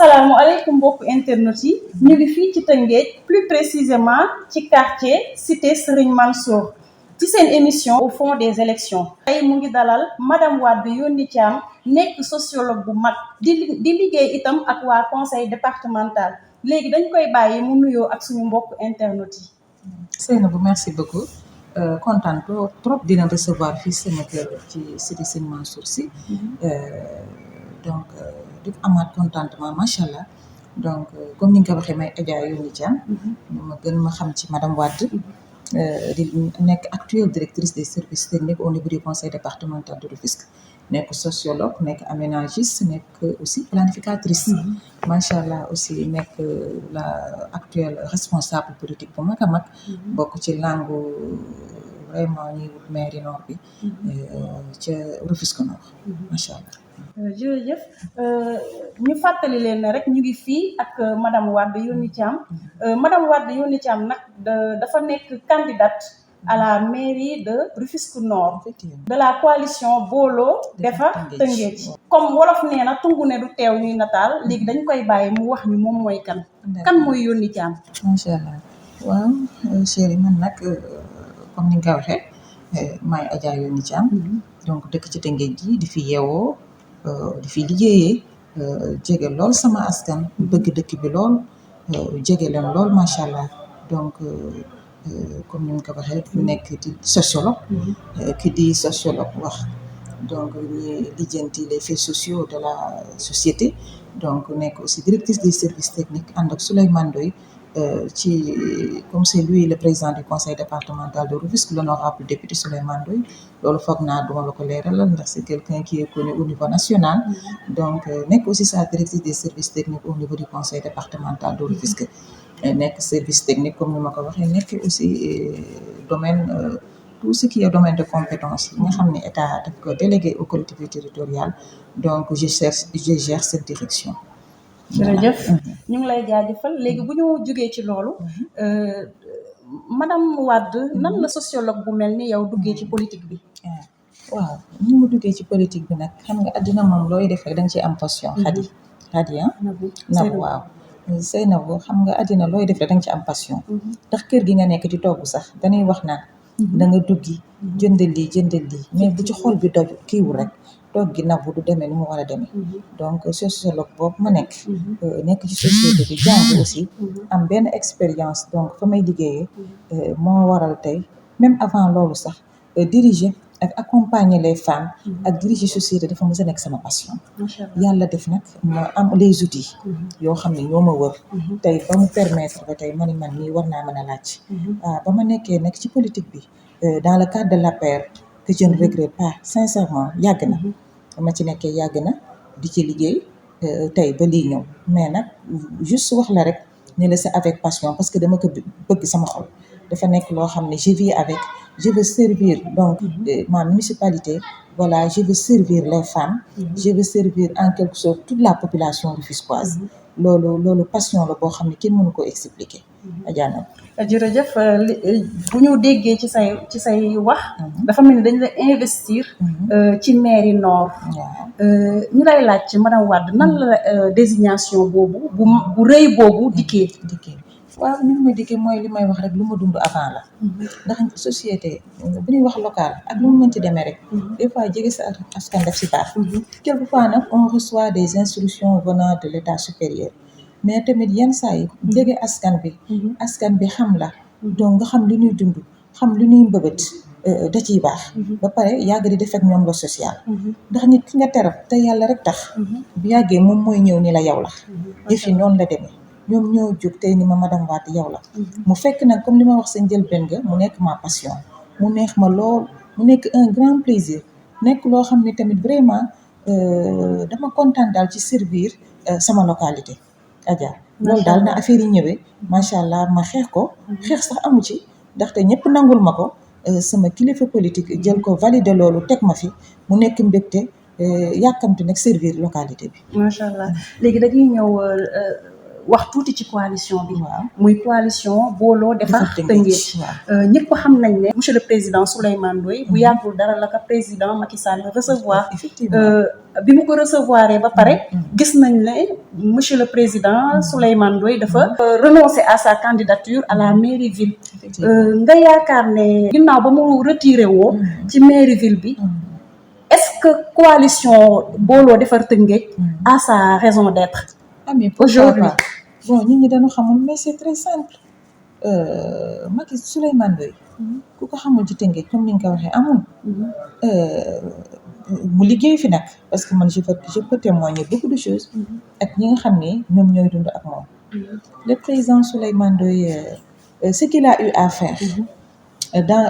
asalaamaaleykum mbokku internet yi ñu ngi fii ci Tëngéej plus précisément ci quartier cité Serigne Mansour ci seen émission au fond des élections tey mu ngi dalal madame Wade Yoni Thiam nekk sociologue bu mag di liggéey itam ak waa conseil départemental léegi dañ koy bàyyi mu nuyoo ak suñu mbokku internet yi. Seynabou merci beaucoup kontaan trop dina recevoir fii sama kër ci cité Serigne Mansour Sy donc di amaat contentement macha allah donc comme ni nga ko waxee may Adja Yoni Thiam ma gën ma xam ci madame Wade di nekk actuelle directrice des services techniques au niveau du conseil départemental de Rufisque nekk sociologue nekk aménagiste nekk aussi planificatrice macha allah aussi nekk la actuelle responsable politique bu mag a mag bokk ci langue vraiment ñuy wut mairie nord bi ca Rufisque Nord macha allah. jërëjëf ñu fàttali leen ne rek ñu ngi fii ak madame Wade Yoni Thiam madame Wade Yoni Thiam nag dafa nekk candidate à la mairie de Rufisque Nord de la coalition Booloo Defar Tëngéej comme wolof nee na tungu ne du teew ñuy nataal léegi dañ koy bàyyi mu wax ñu moom mooy kan mooy Yoni Thiam. macha allah waaw chérie man nag comme ni nga ko waxee maay Adja Yoni Thiam donc dëkk ci Tëngéej gi di fi yeewoo di fi liggéeyee jege lool sama askan bëgg dëkk bi lool jege leen lool macha allah donc comme ni nga ko waxee ñu nekk di sociologue ki di sociologue wax donc ñi lijjanti les faits sociaux de la société donc nekk aussi directrice des services techniques ànd ak Souleymane Ndoye ci comme c'est lui le président du conseil départemental de Rufisque l'honorable député Souleymane Ndoye loolu foog naa duma la ko leeralal ndax c'est quelqu'un qui est connu au niveau national donc nekk aussi sa directrice des services techniques au niveau du conseil départemental de Rufisque nekk service technique comme ni ma ko waxee nekk aussi domaine tout ce qui est domaine de compétence yi nga xam ne état daf ko délégué aux collectivités territoriales donc je gère cette direction. jërëjëf ñu ngi lay jaajëfal léegi bu ñu jógee ci loolu madame Wade nan la sociologue bu mel ni yow duggee ci politique bi. waaw ni mu duggee ci politique bi nag xam nga àddina moom looy def rek da nga ciy am passion. xadi Nabou waaw Seynabou xam nga àddina looy def rek da nga ci am passion. ndax kër gi nga nekk di togg sax dañuy wax naan da nga duggi jëndal lii mais bu ci xol bi doju kiiwul rek toog gi Nabou du demee ni mu war a demee donc sociologue boobu ma nekk ci société bi jàng aussi am benn expérience donc fa may liggéeyee moo waral tey même avant loolu sax diriger ak accompagner les femmes ak diriger société dafa mës a nekk sama passion. yàlla def nag ma am les outils yoo xam ne ñoo ma wër tey ba mu permettre ba tey man mii war naa mën a laaj ba ma nekkee nekk ci politique bi dans le cadre de l'APR que je ne regrette pas sincèrement yàgg na ma ci nekkee yàgg na di ci liggéey tey ba lii ñëw mais nag juste wax la rek ne la c'est avec passion parce que dama ko bëgg sama xol dafa nekk loo xam ne je vis avec je veux servir donc ma municipalité voilà je veux servir les femmes je veux servir en quelque sorte toute la population rufisquoise loolu passion la boo xam ne kenn mënu ko expliquer Adjana. jërëjëf bu ñu déggee ci say wax dafa mel ni dañ la investir ci mairie nord ñu lay laaj ci madame Wade nan la désignation boobu bu rëy boobu dikkee waaw ni ma dikkee mooy li may wax rek lu ma dund avant la ndax société bu ñuy wax local ak lu mu mënti demee rek des fois jege sa askan def si baax quelquefois nag on reçoit des instructions venant de l'état supérieur mais tamit yenn saa yi jege askan bi xam la donc nga xam li ñuy dund xam li ñuy mbëbët da ciy baax ba pare yàgg di def ak ñoom la social ndax nit ki nga teral te yàlla rek tax bu yàggee moom mooy ñëw ni la yow la yëf yi noonu la demee ñoom ñoo jóg tey ni ma madame Wade yow la mu fekk nag comme li ma wax sa njëlbéen nga mu nekk ma passion mu neex ma lool mu nekk un grand plaisir nekk loo xam ne tamit vraiment dama kontaan daal ci servir sama localité Adja loolu daal na affaire yi ñëwee macha allah ma xeex sax amu ci ndaxte ñëpp nangul ma ko sama kilifa politique jël ko valider loolu teg ma fi mu nekk mbégte yàkkamti nag servir localité bi macha allah léegi dañuy ñëw wax tuuti ci coalition bi. waaw muy coalition booloo defar Tëngéej. ñëpp xam nañ ne monsieur le président Souleymane Ndoye bu yàggul dara la ko président Macky Sall recevoir. bi mu ko recevoir ba pare. gis nañ ne monsieur le président Souleymane Ndoye dafa renoncer à sa candidature à la mairie ville. nga yaakaar ne ginnaaw ba mu retiré woo ci mairie ville bi. est-ce que coalition booloo defar Tëngéej a sa raison d'être mais aujourd'hui? Bon nit ñi dañu xamul mais c'est très simple. Macky Souleymane Ndoye ku ko xamul ci Tëngéej comme ni nga ko waxee amul. mu liggéey fi nag parce que man je peux témoigner beaucoup de choses. ak ñi nga xam ne ñoom ñooy dund ak moom. Le président Souleymane Ndoye ce qu'il a eu à faire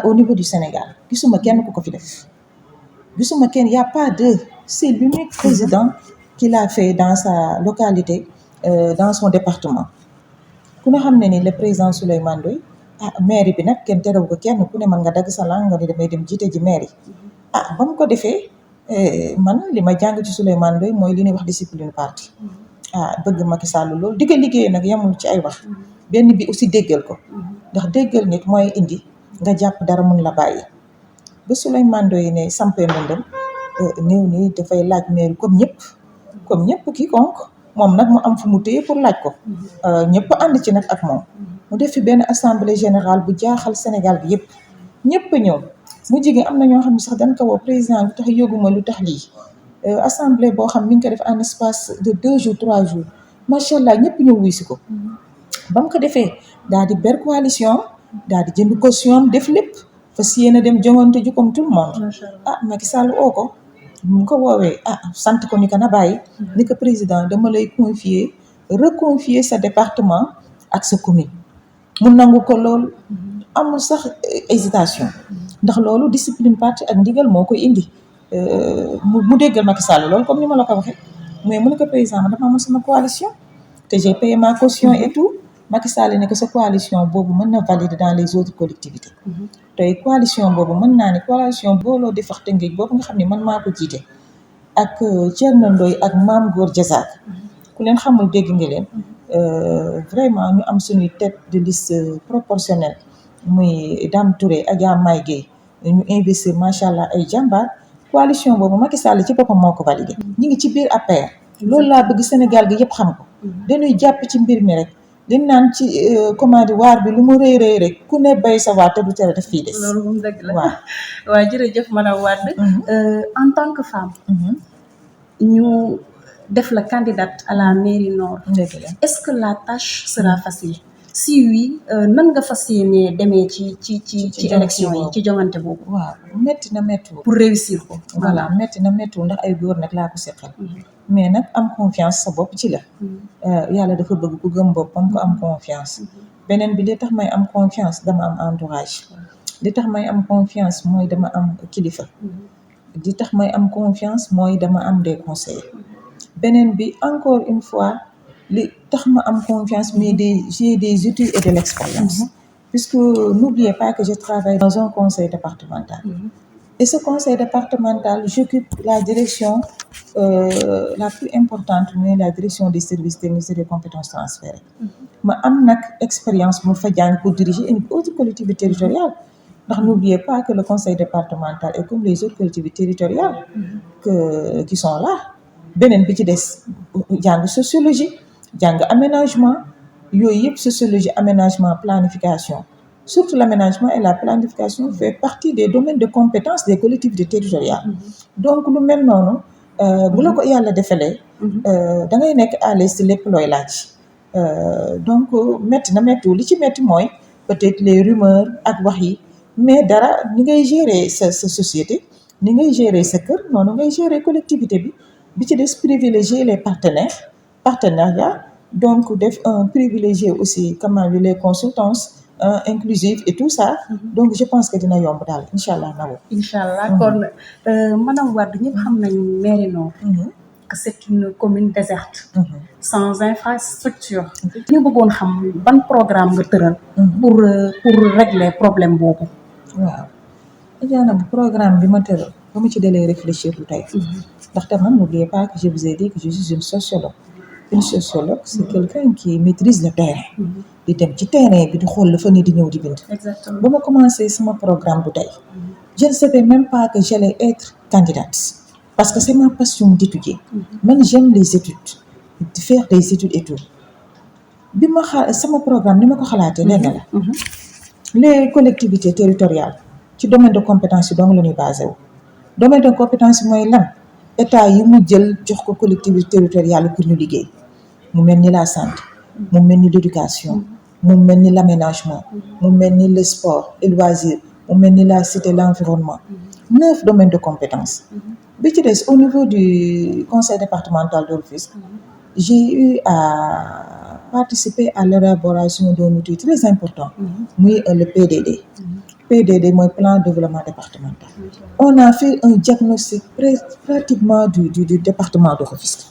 au niveau du Sénégal gisuma kenn ku ko fi def. gisuma kenn y a pas deux, c'est l'unique président qu'il a fait dans sa localité, dans son département. ku ne xam ne ni le président Souleymane Ndoye mairie bi nag kenn terewu ko kenn ku ne man nga dagg sa lang nga ni damay dem jiite ji mairie. ba mu ko defee man li ma jàng ci Souleymane Ndoye mooy li ñuy wax discipline parti. bëgg Macky Sall loolu di ko liggéey nag yemul ci ay wax. benn bi aussi déggal ko. ndax déggal nit mooy indi nga jàpp dara mun la bàyyi. ba Souleymane Ndoye ne sampee mbëndam néew nii dafay laaj mairie comme ñëpp quiconque moom nag mu am fu mu téye pour laaj ko. ñëpp ànd ci nag ak moom. mu def fi benn assemblée générale bu jaaxal Sénégal bi yëpp ñëpp ñëw mu jigéen am na ñoo xam ne sax dañ ko woo président lu tax yóguma lu tax lii. assemblée boo xam mi ngi ko def en espace de 2 jours 3 jours macha allah ñëpp ñëw wuy si ko. ba mu ko defee daal di ber coalition daal di jënd caution def lépp. fas yéene dem joŋante ju comme tout le monde. Macky Sall oo ko mu ko woowee sant ko ni ko na bàyyi. ni ko président dama lay reconfier sa département ak sa commune. mu nangu ko loolu amul sax hésitation ndax loolu discipline parti ak ndigal moo koy indi. mu déggal Macky Sall loolu comme ni ma la ko waxee mais mu ne ko président ma dama amoon sama coalition te j'ai payé ma caution et tout. Macky Sall ne que sa coalition boobu mën na valider dans les autres collectivités. tey coalition boobu mën naa ne coalition booloo defar Tëngéej boobu nga xam ne man maa ko jiite ak Thierno Ndoye ak Mame Gor Diazaka ku leen xamul dégg nga leen vraiment ñu am suñuy tête de liste proportionnelle muy Dame Touré Adja May Gueye ñu investir macha allah ay jàmbaar coalition boobu Macky Sall ci boppam moo ko validé. ñu ngi ci biir APR loolu laa bëgg Sénégal gi yëpp xam ko dañuy jàpp ci mbir mi rek. dañ naan ci commande waar bi lu mu rëy rek ku ne bay sa waar te du tere daf fii des. loolu moom dëgg la waaw jërëjëf madame Wade. en tant que femme. ñu def la candidate à la mairie nord. est-ce que la tâche sera facile. si oui nan nga fas yéenee demee ci élection yi ci joŋante boobu. waaw métti na méttiwul. pour réussir ko. voilà métti na méttiwul ndax ay góor nag laa ko seqal. mais nag am confiance sa bopp ci la. yàlla dafa bëgg ku gëm boppam ku am confiance. beneen bi li tax may am confiance dama am entourage. li tax may am confiance mooy dama am kilifa. li tax may am confiance mooy dama am des conseils. beneen bi encore une fois li tax ma am confiance mais j'ai des études et de l'expérience. puisque n'oubliez pas que je travaille dans un conseil départemental. Et ce conseil départemental, j'occupe la direction la plus importante, mais la direction des services techniques et des compétences transférées. Ma am nag expérience mu fa jàng pour diriger une autre collectivité territoriale. Ndax n'oubliez pas que le conseil départemental est comme les autres collectivités territoriales qui sont là. Beneen bi ci des jàng sociologie, jàng aménagement, yooyu yëpp sociologie, aménagement, planification. Surtout l'aménagement et la planification fait partie des domaines de compétences des collectivités territoriales. Donc lu mel noonu bu la ko yàlla defalee da ngay nekk à l'aise lépp looy laaj. Donc métti na méttiwul li ci métti mooy peut-être les rumeurs ak wax yi mais dara ni ngay gérer sa société ni ngay gérer sa kër noonu ngay gérer collectivité bi ci des privilégier les partenariats donc def un privilégier aussi comment dire les consultances inclusive et tout ça. Donc je pense que dina yomb daal incha allah nawo. incha allah kon madame Wade ñëpp xam nañ mairie nord. que c'est une commune déserte. sans infrastructure. ñu bëggoon xam ban programme nga tëral. pour régler problème boobu. waaw Adja bu programme bi ma tëral ba mu ci dalee réfléchir lu tey. ndaxte man n'oubliez pas que je vous ai dit que je suis une sociologue. une sociologue c'est quelqu'un qui maîtrise le terrain di dem ci terrain bi di xool la fa ne di ñëw di bind exactement ba ma commencé sama programme bu tey je ne savais même pas que j'allais être candidate parce que c'est ma passion d'étudier man j'aime les études de faire des études et tout bi ma sama programme ni ma ko xalaatee lenn la les collectivités territoriales ci domaine de compétence yi dong la ñuy basé wu domaine de compétence yi mooy lan état yi mu jël jox ko collectivité territoriale pour ñu liggéey mu mel ni la santé mu mel ni l'éducation mu mel ni l'aménagement mu mel ni le sport et loisir mu mel ni la cité l'environnement 9 domaines de compétence bi ci des au niveau du conseil départemental de Rufisque j'ai eu à participer à l'élaboration d'un outil très important muy le PDD PDD mooy plan de développement départemental on a fait un diagnostic pratiquement du département de Rufisque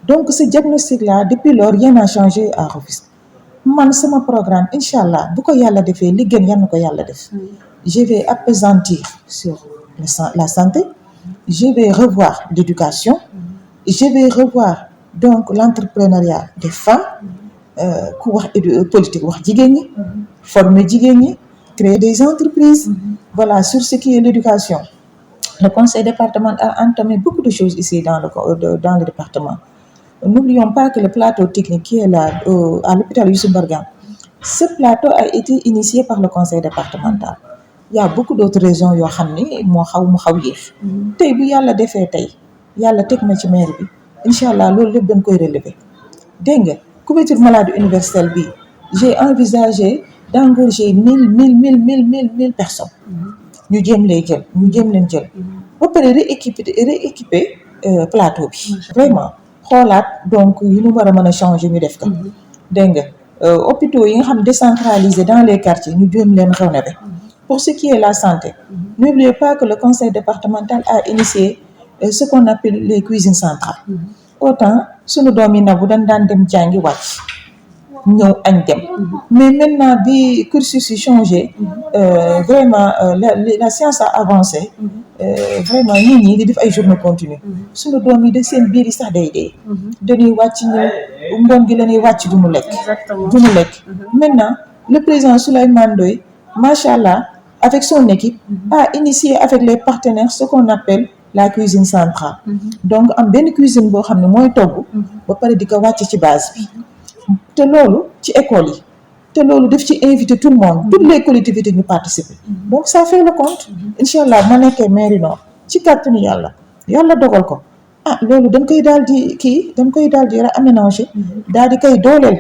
donc ce diagnostic là depuis lors rien n'a changé à Rufisque man sama programme inchallah bu ko yàlla defee li gën yal na ko yàlla def je vais appesantir sur la santé je vais revoir l'éducation je vais revoir donc l'entrepreneuriat des femmes ku wax politique wax jigéen ñi former jigéen ñi créer des entreprises voilà sur ce qui est l'éducation le conseil départemental a entamé beaucoup de choses ici dans le département n'oublions pas que le plateau technique qui est là à l'hôpital Youssou Mbargane ce plateau a été initié par le conseil départemental il y a beaucoup d'autres régions yoo xam ni mu xaw yéex tey bu yàlla defee tey yàlla teg ma ci maire bi inchallah loolu lépp dañ koy relever dégg nga couverture maladie universelle bi j'ai envisagé d'engorger 1000 personnes ñu jéem leen jël ba pare rééquiper plateau bi vraiment xoolaat donc yu ñu war a mën a changer ñu def ko dégg nga hôpitaux yi nga xam décentralisés dans les quartiers ñu jéem leen rénover pour ce qui est la santé n'oubliez pas que le conseil départemental a initié ce qu'on appelle les cuisines centrales autant sunu doom yi bu daan dem jàngi wàcc ñëw añ dem mais maintenant bi cursus yi changé vraiment la science a avancé vraiment nit ñi di def ay journée continue sunu doom yi de seen biir yi sax day dee dañuy wàcc ñëw ngoon gi la ñuy wàcc du ñu lekk maintenant le président Souleymane Ndoye machallah avec son équipe a initié avec les partenaires ce qu'on appelle la cuisine centrale donc am benn cuisine boo xam ne mooy togg ba pare di ko wàcc ci base bi te loolu ci école yi te loolu daf ci inviter tout le monde toutes les collectivités ñu participer donc ça fait le compte inchallah ma nekkee mairie Nord ci kàttanu yàlla dogal ko loolu dañ koy daal di aménager daal di koy dooleel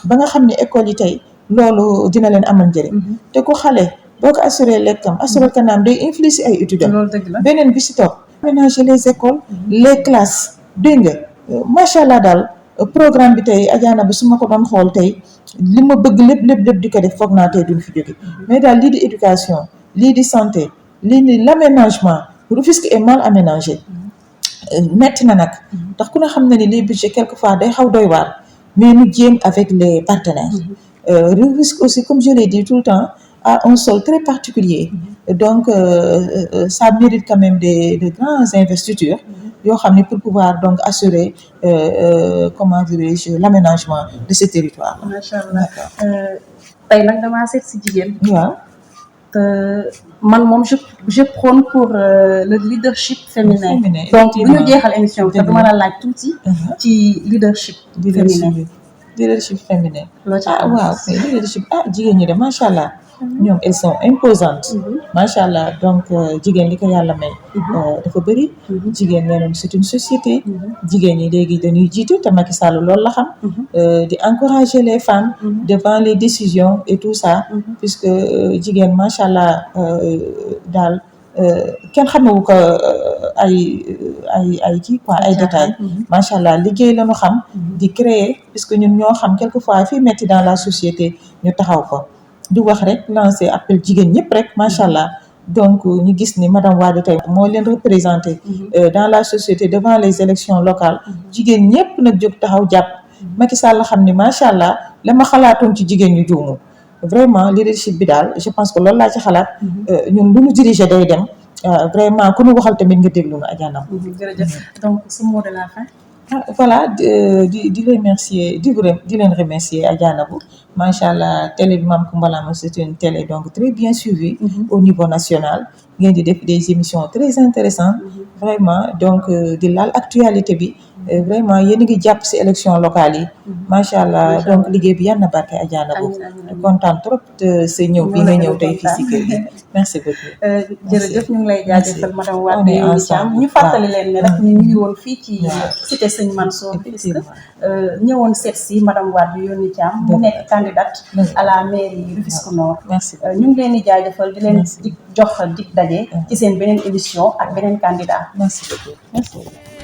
ba nga xam ne école yi tey loolu dina leen amal njëriñ te ku xale boo ko assuré lekkam assuré kanam day influer ay étudiants beneen bi si toog aménager les écoles les classes dégg nga macha allah daal programme bi tey Adja Nabou su ma ko doon xool tey li ma bëgg lépp di ko def foog naa tey duñ fi jóge mais daal lii di éducation lii di santé lii di l'aménagement Rufisque est mal aménagé metti na nag ndax ku ne xam na ni les budgets quelquefois day xaw doy waar mais ñu jéem avec les partenaires Rufisque aussi comme je l'ai dit tout le temps a un sol très particulier donc ça mérite quand même de grandes investitures yoo xam ne pour pouvoir donc assurer comment dirais-je l'aménagement de ce territoire. macha allah tey nag damaa seet si jigéen. waaw te man moom je prône pour le leadership féminin. donc bu ñu jeexal émission bi te dama la laaj tuuti. ci leadership féminin. waaw mais leadership jigéen ñi de macha allah. ñoom elles sont imposantes macha allah donc jigéen li ko yàlla may dafa bëri jigéen nee nañu c'est une société jigéen ñi léegi dañuy jiitu te Macky Sall loolu la xam di encourager les femmes devant les décisions et tout ça puisque jigéen macha allah daal kenn xamewu ko ay kii quoi ay détails macha allah liggéey la ñu xam di créer puisque ñun ñoo xam quelquefois fii metti dans la société ñu taxaw ko di wax rek lancer appel jigéen ñëpp rek macha allah donc ñu gis ni madame Wade tey moo leen représenté dans la société devant les élections locales jigéen ñëpp nag jóg taxaw jàpp Macky Sall xam ni macha allah la ma xalaatoon ci jigéen ñu juumu vraiment leadership bi daal je pense que loolu laa ci xalaat ñun lu ñu diriger day dem vraiment ku ñu waxal tamit nga déglu na Adja Nabou. jërëjëf donc ce mot de la fin. Voilà di remercier di leen remercier Adja Nabou macha allah télé bi Mame Coumba Lamb c'est une télé donc très bien suivie au niveau national ngeen di def des émissions très intéressantes vraiment donc di laal actualité bi vraiment yéen a ngi jàpp ci élection locale yi macha allah donc liggéey bi yal na barke Adja Nabou kontaan trop sa ñëw bi nga ñëw tey fii ci kër gi merci beaucoup. jërëjëf ñu ngi lay jaajëfal madame Wade Yoni Thiam ñu fàttali leen ne rek ñu ngi woon fii ci cité Sëñ Mansour puisque ñëwoon seet si madame Wade Yoni Thiam mu nekk candidate à la mairie Rufisque Nord. ñu ngi leen di jaajëfal di leen di jox dig daje ci seen beneen émission ak beneen candidat. Merci beaucoup.